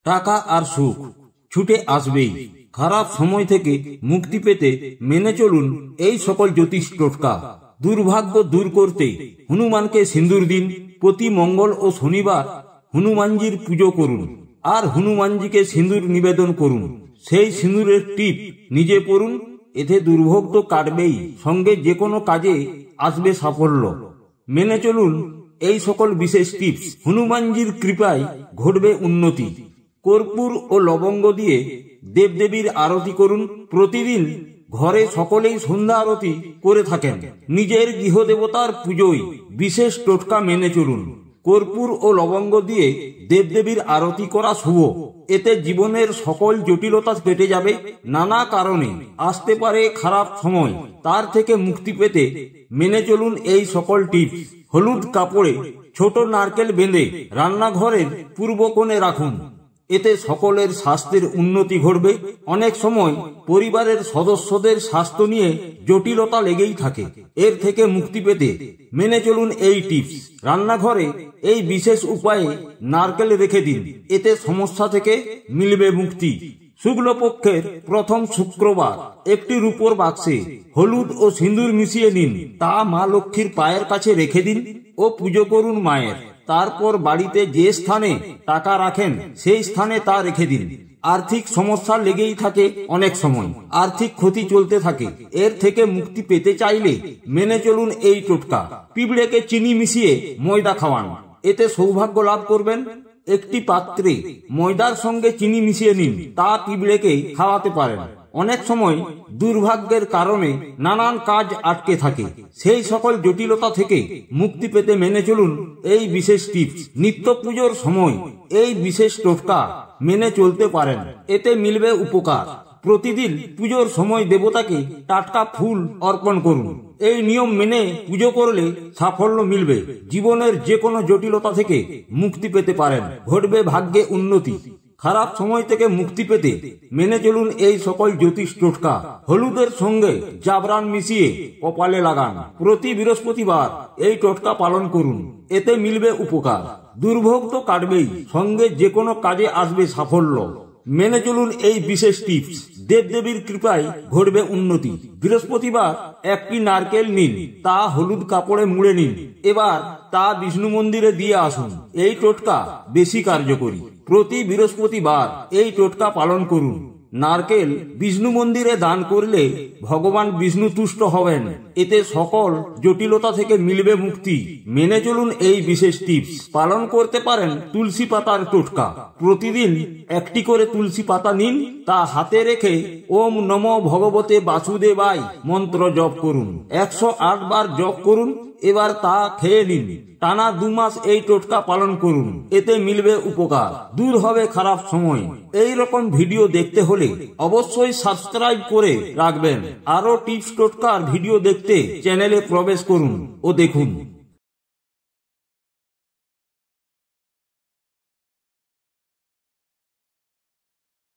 টাকা আর সুখ ছুটে আসবেই। খারাপ সময় থেকে মুক্তি পেতে মেনে চলুন এই সকল জ্যোতিষ টোটকা। দুর্ভাগ্য দূর করতে হনুমানকে সিন্দুর দিন। প্রতি মঙ্গল ও শনিবার হনুমানজির পুজো করুন আর হনুমানজিকে সিন্দুর নিবেদন করুন। সেই সিন্দুরের টিপ নিজে পড়ুন, এতে দুর্ভোগ তো কাটবেই, সঙ্গে যে কোনো কাজে আসবে সাফল্য। মেনে চলুন এই সকল বিশেষ টিপস, হনুমানজির কৃপায় ঘটবে উন্নতি। কর্পূর ও লবঙ্গ দিয়ে দেবদেবীর আরতি করুন। প্রতিদিন ঘরে সকলেই সন্ধ্যা আরতি করে থাকেন। নিজের গৃহদেবতার পুজোয় বিশেষ টোটকা মেনে চলুন। কর্পূর ও লবঙ্গ দিয়ে দেবদেবীর আরতি করা শুভ। এতে জীবনের সকল জটিলতা কেটে যাবে। নানা কারণে আসতে পারে খারাপ সময়, তার থেকে মুক্তি পেতে মেনে চলুন এই সকল টিপস। হলুদ কাপড়ে ছোট নারকেল বেঁধে রান্নাঘরের পূর্ব কোণে রাখুন। এতে সকলের স্বাস্থ্যের উন্নতি ঘটবে। অনেক সময় পরিবারের সদস্যদের স্বাস্থ্য নিয়ে জটিলতা লেগেই থাকে। এর থেকে মুক্তি পেতে মেনে চলুন এই টিপস। রান্নাঘরে এই বিশেষ উপায়ে নারকেল রেখে দিন, এতে সমস্যা থেকে মিলবে মুক্তি। শুক্লপক্ষের প্রথম শুক্রবার একটি রূপোর বাক্সে হলুদ ও সিঁদুর মিশিয়ে নিন, তা মা লক্ষ্মীর পায়ের কাছে রেখে দিন ও পুজো করুন মায়ের। তারপর বাড়িতে যে স্থানে টাকা রাখেন সেই স্থানে তা রেখে দিন। আর্থিক সমস্যা লেগেই থাকে, অনেক সময় আর্থিক ক্ষতি চলতে থাকে। এর থেকে মুক্তি পেতে চাইলে মেনে চলুন এই টোটকা। পিঁপড়েকে চিনি মিশিয়ে ময়দা খাওয়ান, এতে সৌভাগ্য লাভ করবেন। একটি পাত্রে ময়দার সঙ্গে চিনি মিশিয়ে নিন, তা পিঁপড়েকে খাওয়াতে পারেন। অনেক সময় দুর্ভাগ্যের কারণে নানান কাজ আটকে থাকে, সেই সকল জটিলতা থেকে মুক্তি পেতে মেনে চলুন এই বিশেষ টিপস। নিত্য পুজোর সময় এই বিশেষ টোটকা মেনে চলতে পারেন, এতে মিলবে উপকার। প্রতিদিন পুজোর সময় দেবতাকে টাটকা ফুল অর্পণ করুন। এই নিয়ম মেনে পুজো করলে সাফল্য মিলবে। জীবনের যে কোনো জটিলতা থেকে মুক্তি পেতে পারেন, ঘটবে ভাগ্যে উন্নতি। খারাপ সময় থেকে মুক্তি পেতে মেনে চলুন এই সকল জ্যোতিষ টোটকা। হলুদের সঙ্গে জাবরান মিশিয়ে কপালে লাগান। প্রতি বৃহস্পতিবার এই টোটকা পালন করুন, এতে মিলবে উপকার। দুর্ভোগ তো কাটবেই, সঙ্গে যে কোনো কাজে আসবে সাফল্য। মেনে চলুন এই বিশেষ টিপস। দেবদেবীর কৃপায় ঘটবে উন্নতি। বৃহস্পতিবার একটি নারকেল নিন, তা হলুদ কাপড়ে মুড়ে নিন। এবার তা বিষ্ণু মন্দিরে দিয়ে আসুন। এই টোটকা বেশি কার্যকরী। প্রতি বৃহস্পতিবার এই টোটকা পালন করুন। নারকেল বিষ্ণু মন্দিরে দান করলে ভগবান বিষ্ণু তুষ্ট হবেন, এতে সকল জটিলতা থেকে মিলবে মুক্তি। মেনে চলুন এই বিশেষ টিপস। পালন করতে পারেন তুলসী পাতার টোটকা। প্রতিদিন একটি করে তুলসী পাতা নিন, তা হাতে রেখে ওম নমো ভগবতে বাসুদেবায় মন্ত্র জপ করুন। 108 বার জপ করুন। এবার তা খেয়ে নিন। টানা 2 মাস এই টোটকা পালন করুন, এতে মিলবে উপকার। দূর হবে খারাপ সময়। এই রকম ভিডিও দেখতে হলে অবশ্যই সাবস্ক্রাইব করে রাখবেন। আরো টিপস টোটকার ভিডিও দেখতে চ্যানেলে প্রবেশ করুন ও দেখুন।